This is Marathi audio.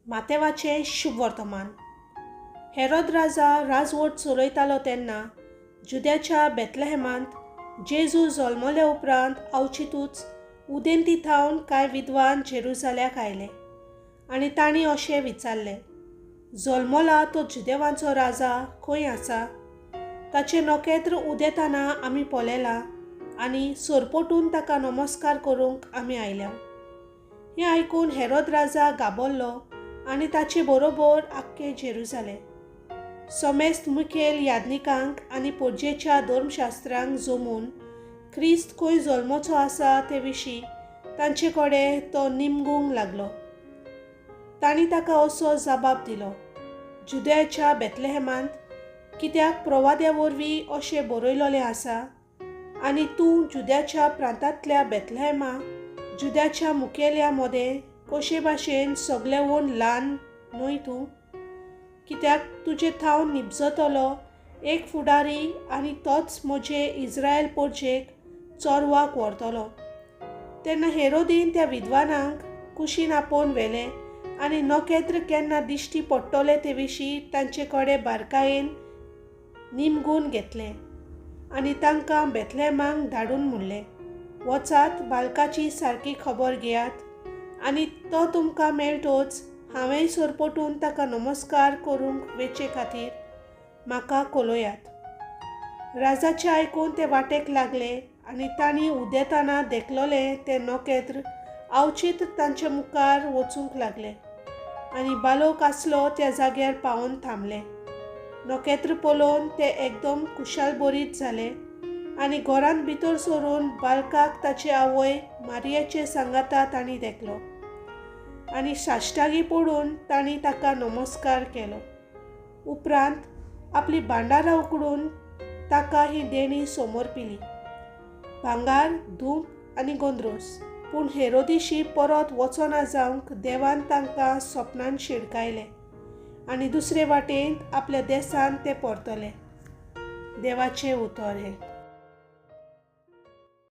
मातेवाचें शुभ वर्तमान. हेरोद राजा राजवट चलयतालो तेन्ना जुद्याच्या बेथलेहेमांत जेजू जल्मले उपरांत अवचितूच उदेंती थावन कांय विद्वान जेरुसाल्याक आयले आनी तांणी अशें विचारलें, जल्मला तो जुदेवांचो राजा खंय आसा? ताचें नखेत्र उदेताना आमी पळयलां आनी सरपटून ताका नमस्कार करूंक आमी आयल्या. हें आयकून हेरोद राजा गाबरलो आनी ताचे बरोबर आख्खे जेरुसालेम. समेस्त मुखेल याजनिकांक आनी पोरजेच्या धर्मशास्त्रांक जमून ख्रिस्त खंय जल्मचो आसा ते विशीं तांचे कडेन तो निमगूंक लागलो. तांणी ताका असो जबाब दिलो, जुदेच्या बेथलेहेमांत, कित्याक प्रवाद्या वरवीं अशें बरयलोलें आसा, आनी तूं जुद्याच्या प्रांतांतल्या बेथलेहेमा, जुद्याच्या मुखेल्या मदें कशे भाशेन सगळेवून ल्हान न्हय तूं? कित्याक तुजे थावन निपजतलो एक फुडारी आनी तोच म्हजे इस्रायल पोरजेक चोरवाक व्हरतलो. तेन्ना हेरोदीन त्या विद्वानांक कुशीन आपोवन व्हेलें आनी नखेत्र केन्ना दिश्टी पडटलें ते विशीं तांचे कडेन बारकायेन निमगून घेतलें आनी तांकां बेथलेहेमांक धाडून म्हणलें, वचात बालकाची सारकी खबर घेयात आनी तो तुमकां मेळटोच हांवेंय सरपटून ताका नमस्कार करूंक वेचे खातीर म्हाका कळयात. राजाचें आयकून ते वाटेक लागले आनी तांणी उदेताना देखलोलें तें नखेत्र अवचित तांचे मुखार वचूंक लागलें आनी बालोक आसलो त्या जाग्यार पावून थांबले. नखेत्र पळोवन ते एकदम कुशालभरीत जाले आनी घरांत भितर सरून बालकाक ताचे आवय मारयेचे सांगाता तांणी देखलो आनी साश्टागी पडून तांणी ताका नमस्कार केलो. उपरांत आपली भांडारां उकडून ताका ही देणी समोर पिली, भांगार, धूप आनी गोंदरोस. पूण हेरोदिशी परत वचना जावंक देवान तांकां सपनान शिडकायलें आनी दुसरे वाटेन आपल्या देसान ते परतले. देवाचें उतर हें.